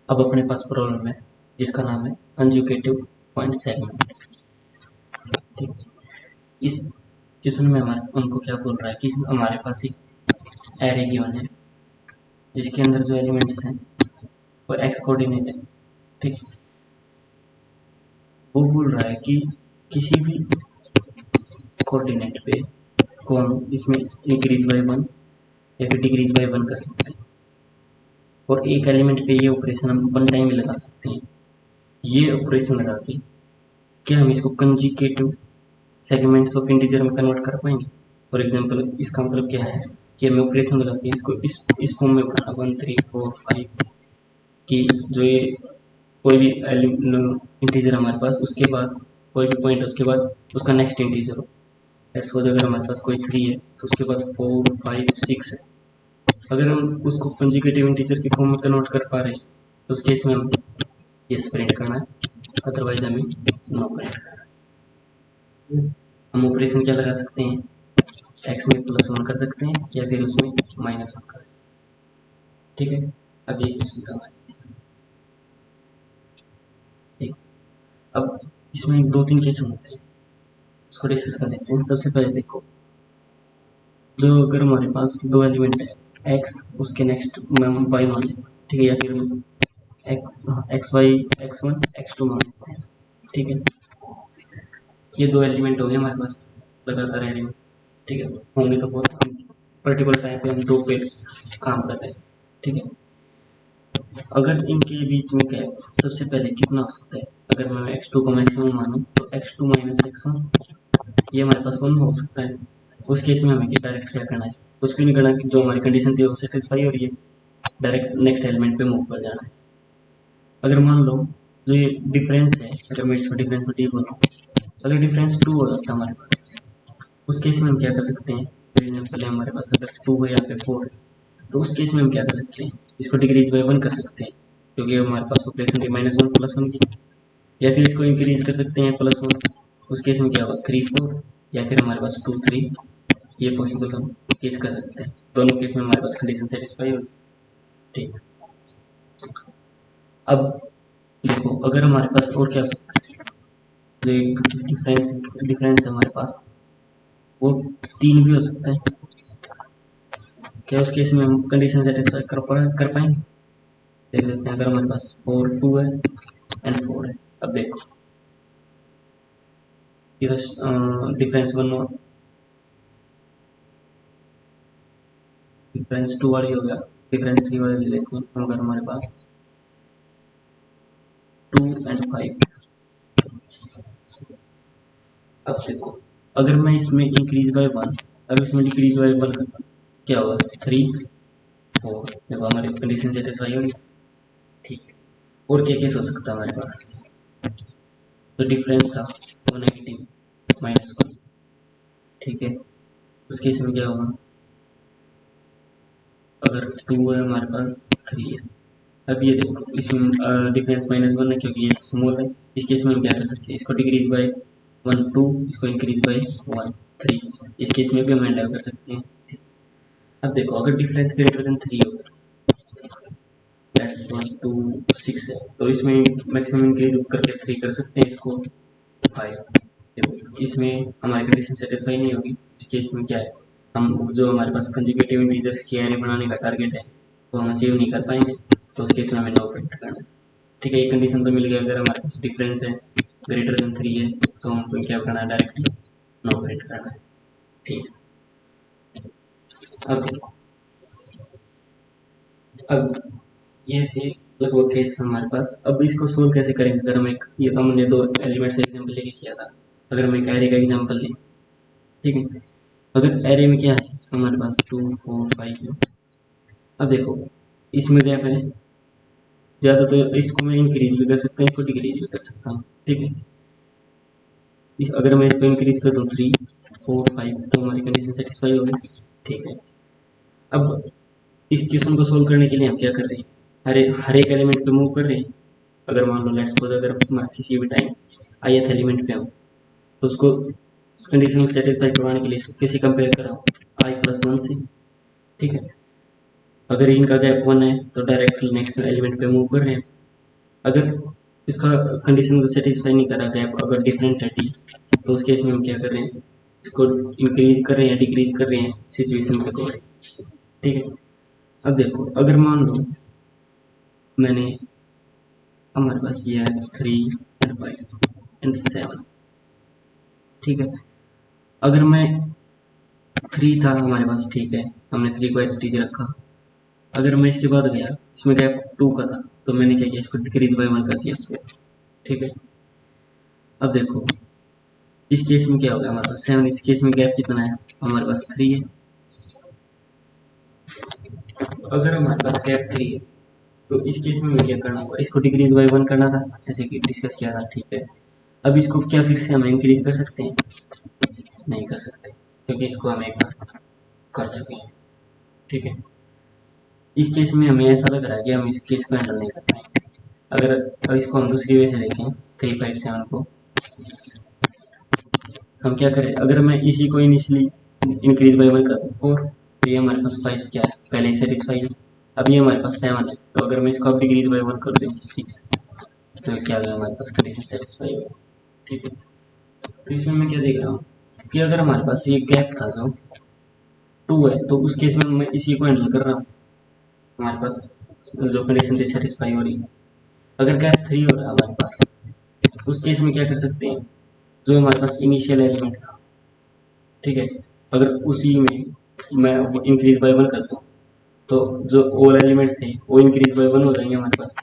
अब अपने पास प्रॉब्लम है जिसका नाम है कंजुगेटिव पॉइंट सेगमेंट। ठीक, इस क्वेश्चन में हमारे उनको क्या बोल रहा है कि हमारे पास एक एरे गिवन है जिसके अंदर जो एलिमेंट्स हैं वो एक्स कोऑर्डिनेट है। ठीक, वो बोल रहा है कि किसी भी कोऑर्डिनेट पे को हम इसमें इंक्रीज बाय 1 या फिर डिक्रीज बाय 1 कर सकते हैं, और एक एलिमेंट पे ये ऑपरेशन हम 1 टाइम में लगा सकते हैं। ये ऑपरेशन लगा के क्या हम इसको कंजुगेटिव सेगमेंट्स ऑफ इंटीजर में कन्वर्ट कर पाएंगे? फॉर एग्जांपल इसका मतलब क्या है कि हमें ऑपरेशन लगा के इसको इस फॉर्म में बनाना 1 3 4 5 की जो ये कोई भी इंटीजर हमारे पास, उसके बाद कोई भी पॉइंट, उसके बाद उसका नेक्स्ट इंटीजर हो। सपोज अगर हमारे पास कोई 3 है तो उसके बाद 4 5 6 है। अगर हम उसको कंजुगेटिव इंटीजर के फॉर्म में कन्वर्ट कर पा रहे हैं तो उस केस में हम यस प्रिंट करना है, अदरवाइज हमें नो प्रिंट करना है। हम ऑपरेशन क्या लगा सकते हैं, एक्स में +1 कर सकते हैं या फिर उसमें -1 कर सकते हैं। ठीक है, अब ये क्वेश्चन का हमारे ठीक। अब इसमें 2 3 क्वेश्चन होते हैं, उसको डिस्कस कर लेते हैं। सबसे पहले देखो, जो अगर हमारे पास 2 एलिमेंट है एक्स, उसके नेक्स्ट में वाई मान लें, ठीक है, या फिर एक्स वाई x1 x2 मान लेते हैं। ठीक है, ये 2 एलिमेंट हो गए हमारे पास लगातार एलिमेंट। ठीक है, होंगे तो बहुत पर्टिकुलर टाइम पे हम 2 पे काम कर रहे हैं। ठीक है, अगर इनके बीच में गैप सबसे पहले कितना हो सकता है, अगर मैं x2 को मैक्सिमम मानूं तो x2 - x1 ये हमारे पास 1 हो सकता है। उस केस में हमें डायरेक्ट क्या करना है, कुछ भी नहीं करना, जो हमारी कंडीशन थी वो सेटिस्फाई हो रही है, डायरेक्ट नेक्स्ट एलिमेंट पे मूव कर जाना है। अगर मान लो जो ये डिफरेंस है, अगर मैं इसको डिफरेंस में डी बोलूँ, अगर डिफरेंस 2 हो जाता है हमारे पास, उस केस में हम क्या कर सकते हैं, फॉर एग्जाम्पल हमारे पास अगर 2 है या फिर 4 है, तो उस केस में हम क्या कर सकते हैं, इसको डिक्रीज बाय 1 कर सकते हैं क्योंकि हमारे पास ऑपरेशन थी -1 +1 की, या फिर इसको इंक्रीज कर सकते हैं +1। उस केस में क्या होगा 3 4, या फिर हमारे पास 2 3, ये पॉसिबल हम केस कर सकते हैं। दोनों केस में हमारे पास कंडीशन सेटिस्फाई होगी। ठीक, अब देखो अगर हमारे पास और क्या हो सकता है, जो एक डिफरेंस है हमारे पास वो 3 भी हो सकता है। क्या उस केस में हम कंडीशन सेटिस्फाई कर पाएंगे? देख लेते हैं। अगर हमारे पास 4 2 है एंड 4 है, अब देखो ये डिफरेंस 1 और डिफरेंस 2 वाली हो गया, डिफरेंस 3 वाली देखो, अगर हमारे पास 2 एंड 5। अब देखो अगर मैं इसमें इंक्रीज बाय 1, अब इसमें डिक्रीज बाय 1 करता, क्या होगा 3 4, देखो हमारी कंडीशन सेटिस्फाई होगी। ठीक है, और क्या केस हो सकता है हमारे पास, तो डिफरेंस था वो नेगेटिव -1। ठीक है, उस केस में क्या होगा, अगर 2 है हमारे पास 3 है, अब ये देखो इसमें डिफरेंस -1 है क्योंकि ये स्मॉल है। इस केस में हम क्या कर सकते हैं, इसको डिक्रीज बाय 1 2, इसको इंक्रीज बाय 1 3, इस केस में भी हम एंड कर सकते हैं। अब देखो अगर डिफरेंस ग्रेटर देन 3 हो, दैट्स 1 2 6 है, तो इसमें मैक्सिमम इंक्रीज करके 3 कर सकते हैं, इसको 5। देखो इसमें हमारी कंडीशन सेटिस्फाई नहीं होगी। इस केस में क्या है, हम जो हमारे पास कंजुगेटिव इंटीजर्स की एरे बनाने का टारगेट है वो हम अचीव नहीं कर पाएंगे, तो उस केस में हमें नो प्रिंट करना है। ठीक है, ये कंडीशन तो मिल गई। अगर हमारे पास डिफरेंस है ग्रेटर देन 3 है तो हमको क्या करना है, डायरेक्टली नो प्रिंट करना है। ठीक है, अब देखो, अब ये थे लगभग केस हमारे पास। अब इसको सोल्व कैसे करेंगे, अगर हम एक, ये तो हमने 2 एलिमेंट से एग्जाम्पल लेके किया था, अगर हम एक एरे का एग्जाम्पल लें। ठीक है, अगर एरे में क्या है हमारे पास 2 4 5 है। अब देखो इसमें गैप है ज़्यादा, तो इसको मैं इंक्रीज भी कर सकता हूँ, इसको डिक्रीज भी कर सकता हूँ। ठीक है, अगर मैं इसको इंक्रीज कर दूँ 3 4 5 तो हमारी कंडीशन सेटिस्फाई होगी। ठीक है, अब इस क्वेश्चन को सोल्व करने के लिए हम क्या कर रहे हैं, हर एक एलिमेंट पे मूव कर रहे हैं। अगर मान लो लेट्स सपोज अगर हमारा किसी भी टाइम ith एलिमेंट पे हो तो उसको उस कंडीशन को सेटिस्फाई करवाने के लिए किसी कंपेयर कराओ i +1 से। ठीक है, अगर इनका गैप 1 है तो डायरेक्टली नेक्स्ट एलिमेंट पे मूव कर रहे हैं। अगर इसका कंडीशन को सेटिस्फाई नहीं कर रहा, गैप अगर डिफरेंट है टी, तो उस केस में हम क्या कर रहे हैं, इसको इंक्रीज कर रहे हैं, डिक्रीज कर रहे हैं सिचुएशन के अकॉर्डिंग। ठीक है, अब देखो अगर मान लो मैंने, हमारे पास ये है 3 एंड 5 एंड 7। ठीक है, अगर मैं 3 था हमारे पास, ठीक है, हमने 3 को एच टी रखा। अगर मैं इसके बाद गया, इसमें गैप 2 का था, तो मैंने क्या किया, इसको डिक्रीज बाय 1 कर दिया इसको। ठीक है, अब देखो इस केस में क्या होगा, हमारे पास 7, इस केस में गैप कितना है, हमारे पास 3 है। अगर हमारे पास गैप 3 है तो इस केस में मुझे क्या करना होगा, इसको डिक्रीज बाय 1 करना था जैसे कि डिस्कस किया था। ठीक है, अब इसको क्या फिर से हम इंक्रीज कर सकते हैं, नहीं कर सकते, क्योंकि इसको हम एक बार कर चुके हैं। ठीक है, इस केस में हमें ऐसा लग रहा है कि हम इस केस को हैंडल नहीं कर पाएंगे। अगर अब इसको हम दूसरी वे से देखें, 3 5 7 को हम क्या करें, अगर मैं इसी को इनिशियली इंक्रीज बाय 1 कर दूँ 4, तो ये हमारे पास 5 क्या है, पहले ही सेटिस्फाई है। अब ये हमारे पास 7 है, तो अगर मैं इसको अब डिक्रीज बाय 1 कर दूँ 6, तो क्या होगा, हमारे पास कंडीशन सेटिस्फाई होगा। ठीक है, तो इसमें मैं क्या देख रहा हूँ कि अगर हमारे पास ये गैप था जो 2 है, तो उस केस में मैं इसी को हैंडल कर रहा हूँ, हमारे पास जो कंडीशन थी सेटिस्फाई हो रही है। अगर गैप 3 हो रहा है हमारे पास, उस केस में क्या कर सकते हैं, जो हमारे पास इनिशियल एलिमेंट था, ठीक है, अगर उसी में मैं इंक्रीज बाय 1 करता हूँ, तो जो ऑल एलिमेंट्स थे वो इंक्रीज बाय 1 हो जाएंगे हमारे पास।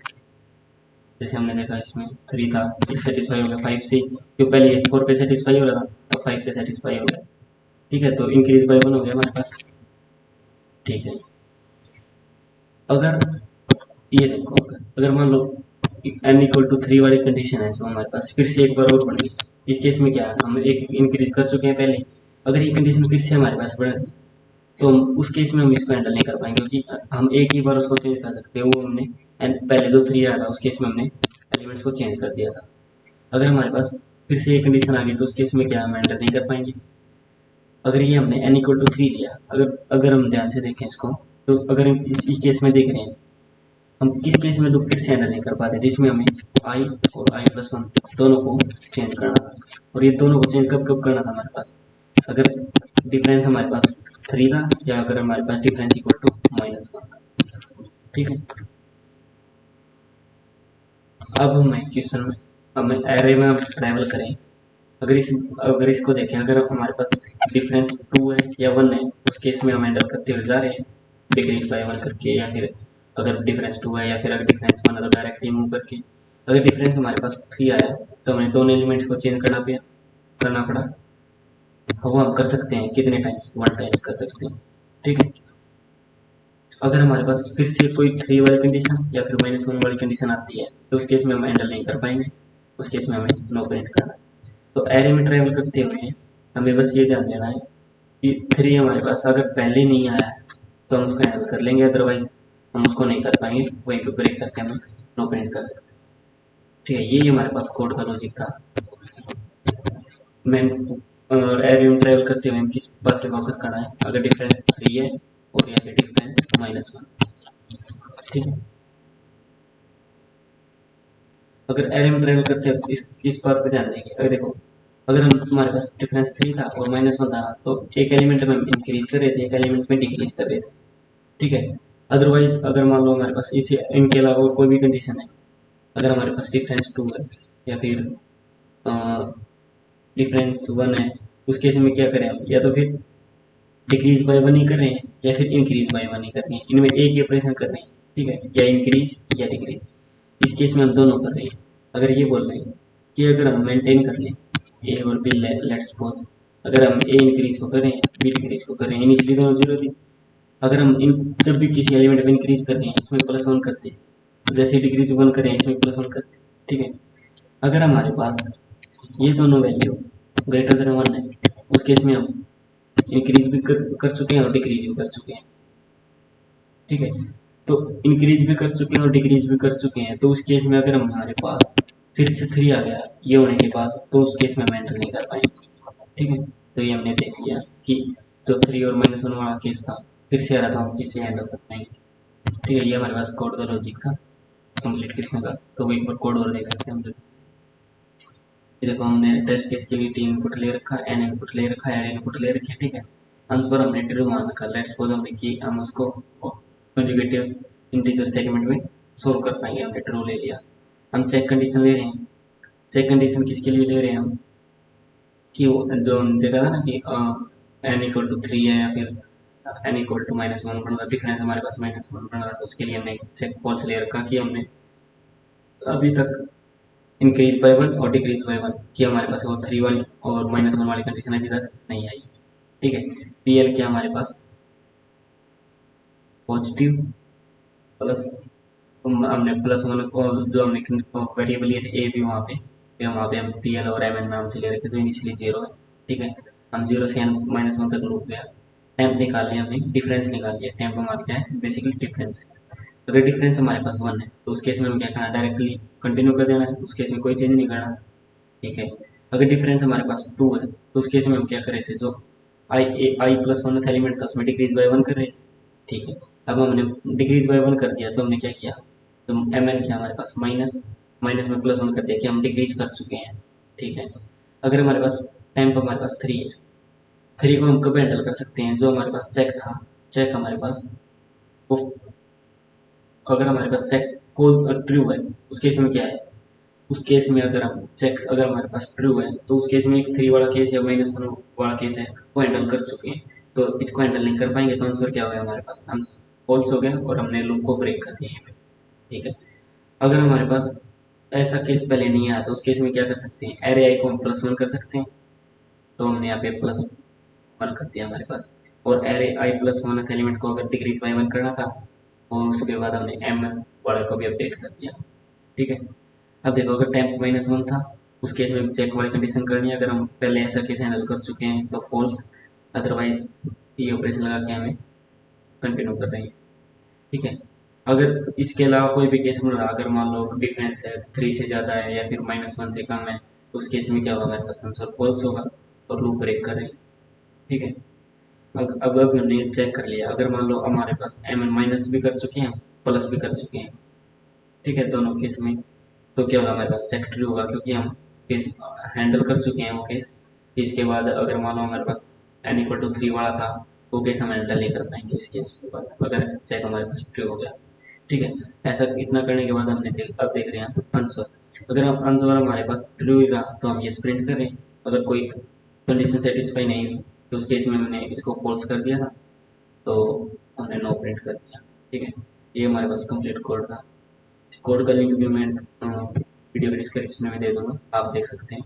जैसे हमने देखा इसमें 3 था, ये सेटिस्फाई हो गया 5 से, क्यों पहले 4 पे सेटिस्फाई हो रहा था, अब 5 पे सेटिस्फाई हो गया। ठीक है, तो इंक्रीज बाय 1 हो गया हमारे पास। ठीक है, अगर ये देखो, अगर मान लो n इक्वल टू 3 वाली कंडीशन है जो हमारे पास फिर से एक बार और बढ़ गई, इस केस में क्या है, हम एक इंक्रीज कर चुके हैं पहले। अगर ये कंडीशन फिर से हमारे पास बढ़ गई, तो उस केस में हम इसको हैंडल नहीं कर पाएंगे, क्योंकि हम एक ही बार उसको चेंज कर सकते हैं। वो हमने पहले जो 3 आया था उस केस में हमने एलिमेंट्स को चेंज कर दिया था। अगर हमारे पास फिर से ये कंडीशन आ गई, तो उस केस में क्या हम हैंडल नहीं कर पाएंगे। अगर ये हमने n इक्वल टू 3 लिया, अगर अगर हम ध्यान से देखें इसको, तो अगर हम इस केस में देख रहे हैं, हम किस केस में तो फिर से हैंडल नहीं कर पाते, जिसमें हमें i और i प्लस 1 दोनों को चेंज करना था। और ये दोनों को चेंज कब कब करना था हमारे पास, अगर डिफरेंस हमारे पास 3 था, या अगर हमारे पास डिफरेंस इक्वल टू -1 था। ठीक है, अब हमें क्वेश्चन में हमें एरे में ट्रैवल करें। अगर इसको देखें, अगर हमारे पास डिफरेंस 2 है या 1 है, उस केस में हम हैंडल करते हुए जा रहे हैं डिक्रीज बाय 1 करके, या फिर अगर डिफरेंस 2 है, या फिर अगर डिफरेंस 1 है तो डायरेक्टली मूव करके। अगर डिफरेंस हमारे पास 3 आया, तो हमें दोनों एलिमेंट्स को चेंज करना पड़ा। वो हम कर सकते हैं कितने टाइम्स, 1 टाइम्स कर सकते हैं। ठीक है, अगर हमारे पास फिर से कोई 3 वाली कंडीशन या फिर -1 वाली कंडीशन आती है, तो उस केस में हम हैंडल नहीं कर पाएंगे, उस केस में हमें नो प्रिंट करना है। तो एरे में ट्रैवल करते हुए हमें बस ये ध्यान देना है कि 3 हमारे पास अगर पहले नहीं आया है, तो हम उसको हैंडल कर लेंगे, अदरवाइज हम उसको नहीं कर पाएंगे, वहीं पे ब्रेक करके हम नो प्रिंट कर सकते हैं। ठीक है, ये हमारे पास कोड का लॉजिक था। मैं एरे में ट्रैवल करते हुए हम किस बात पे फोकस करना है, अगर डिफरेंस 3 है और या फिर डिफरेंस -1। ठीक है, अगर एरे में ट्रैवल करते हैं तो इस बात पे ध्यान देंगे। अगर देखो, अगर हम हमारे पास डिफरेंस 3 था और -1 था, तो एक एलिमेंट में हम इंक्रीज कर रहे थे, एक एलिमेंट में डिक्रीज कर रहे थे। ठीक है, अदरवाइज अगर मान लो हमारे पास इसे इनके अलावा और कोई भी कंडीशन है, अगर हमारे पास डिफरेंस 2 है या फिर डिफरेंस 1 है, उस केस में क्या करें हम, या तो फिर डिक्रीज बाय 1 ही कर रहे हैं, या फिर इंक्रीज बाय 1 ही कर रहे हैं, इनमें एक ही ऑपरेशन कर रहे हैं। ठीक है, या इंक्रीज या डिक्रीज, इस केस में हम दोनों कर रहे हैं। अगर ये बोल रहे हैं कि अगर हम मेंटेन कर लें ए और बी, लेट्स सपोज अगर हम ए इंक्रीज को करें, बी डिक्रीज को करें, इनिशियली दोनों जीरो थी। अगर हम इन जब भी किसी एलिमेंट में इंक्रीज कर रहे हैं, इसमें +1 करते हैं, तो जैसे डिक्रीज 1 करें, इसमें +1 करते हैं। ठीक है, अगर हमारे पास ये दोनों वैल्यू ग्रेटर देन 1 है, उस केस में हम इंक्रीज भी कर चुके हैं और डिक्रीज भी कर चुके हैं। ठीक है, तो इंक्रीज भी कर चुके हैं और डिक्रीज भी कर चुके हैं, तो उस केस में अगर हमारे पास फिर से 3 आ गया ये होने के बाद, तो उस केस में हम एंटर नहीं कर पाएंगे। ठीक है, तो ये हमने देख लिया कि जो 3 और -1 वाला केस था फिर से आ रहा था, हम किससे हैंडल कर पाएंगे। ठीक है, ये हमारे पास कोड का लॉजिक था कंप्लीट किसने का। तो एक बार कोड और देख सकते हैं हम। ये देखो हमने टेस्ट केस के लिए टी इनपुट ले रखा, एन इनपुट ले रखा है, इनपुट ले रखी है, ठीक है। आंसर हमने ट्रू मान रखा। लेट्स सपोज हमने कि हम उसको कंजुगेटिव इंटीजर सेगमेंट में सोल्व कर पाएंगे, हमने ट्रू ले लिया। हम चेक कंडीशन ले रहे हैं। चेक कंडीशन किसके लिए ले रहे हैं हम, कि वो जो देखा था ना कि एन इक्वल टू 3 है या फिर एन इक्वल टू -1 बन रहा, डिफरेंस हमारे पास -1 बन रहा, तो उसके लिए हमने चेक फॉल्स ले रखा कि हमने अभी तक इंक्रीज बाय 1 और डिक्रीज बाय 1 कि हमारे पास वो 3 वाली और -1 वाली कंडीशन अभी तक नहीं आई, ठीक है। पी एल क्या हमारे पास पॉजिटिव प्लस, हमने +1 और जो हमने वेरिएबल लिए थे ए भी वहाँ पे, फिर वहाँ पे हम पी एल और एम एन नाम से ले रखे, तो इनिशियली 0 है, ठीक है। हम 0 से -1 तक लूप गया। टेम्प निकाल लिया हमने, डिफरेंस निकाल लिया। टेम्प हमारा क्या है, बेसिकली डिफरेंस है। अगर डिफरेंस हमारे पास 1 है तो उस केस में हम क्या करना, डायरेक्टली कंटिन्यू कर देना है, उस केस में कोई चेंज नहीं करना, ठीक है। अगर डिफरेंस हमारे पास 2 है तो उस केस में हम क्या कर रहे थे, जो i+1 एलिमेंट था उसमें डिक्रीज बाय 1 कर रहे हैं, ठीक है। अब हमने डिक्रीज बाय 1 कर दिया तो हमने क्या किया, तो एम एन क्या हमारे पास माइनस माइनस में +1 कर दिया कि हम डिक्रीज कर चुके हैं, ठीक है। अगर हमारे पास टेम्प हमारे पास 3 है, 3 को हम कब हैंडल कर सकते हैं, जो हमारे पास चेक था, चेक हमारे पास वो, अगर हमारे पास चेक फुल ट्रू है उस केस में क्या है, उस केस में अगर हम चेक अगर हमारे पास ट्रू है तो उस केस में एक 3 वाला केस या -1 वाला केस है वो हैंडल कर चुके हैं, तो इसको हैंडल नहीं कर पाएंगे, तो आंसर क्या हो गया हमारे पास, आंसर फॉल्स हो गया और हमने लूप को ब्रेक कर दिया, ठीक है। अगर हमारे पास ऐसा केस पहले नहीं आया तो उस केस में क्या कर सकते हैं, एरे आई को हम +1 कर सकते हैं, तो हमने यहाँ पे +1 कर दिया हमारे पास। और एरे i+1 एलिमेंट को अगर डिक्रीज बाय 1 करना था और उसके बाद हमने एम वाले को भी अपडेट कर दिया, ठीक है। अब देखो अगर टेम्प -1 था उस केस में चेक वाली कंडीशन करनी है, अगर हम पहले ऐसा केस हैंडल कर चुके हैं तो फॉल्स, अदरवाइज ये ऑपरेशन लगा के हमें कंटिन्यू कर रहे हैं, ठीक है। अगर इसके अलावा कोई भी केस मिल रहा, अगर मान लो डिफरेंस है 3 से ज़्यादा है या फिर -1 से कम है, तो उस केस में क्या होगा, हमारे पास आंसर फॉल्स होगा और लूप ब्रेक कर रहे हैं, ठीक है। अब हमने चेक कर लिया, अगर मान लो हमारे पास एम एन माइनस भी कर चुके हैं प्लस भी कर चुके हैं, ठीक है, दोनों केस में, तो क्या होगा, हमारे पास चेक ट्रू होगा क्योंकि हम केस हैंडल कर चुके हैं वो केस। इसके बाद अगर मान लो हमारे पास n = 3 वाला था, वो केस हम हैंडल नहीं कर पाएंगे इस केस के बाद, अगर चेक हमारे पास ट्रू हो गया, ठीक है। ऐसा इतना करने के बाद हमने अब देख रहे हैं आंसर। अगर हम आंसर हमारे पास ट्रू ही रहा तो हम ये प्रिंट करें, अगर कोई कंडीशन सेटिस्फाई नहीं हुई तो उस केस में हमने इसको फॉल्स कर दिया था, तो हमने नो प्रिंट कर दिया, ठीक है। ये हमारे पास कंप्लीट कोड था। इस कोड का लिंक भी मैं वीडियो के डिस्क्रिप्शन में दे दूंगा, आप देख सकते हैं।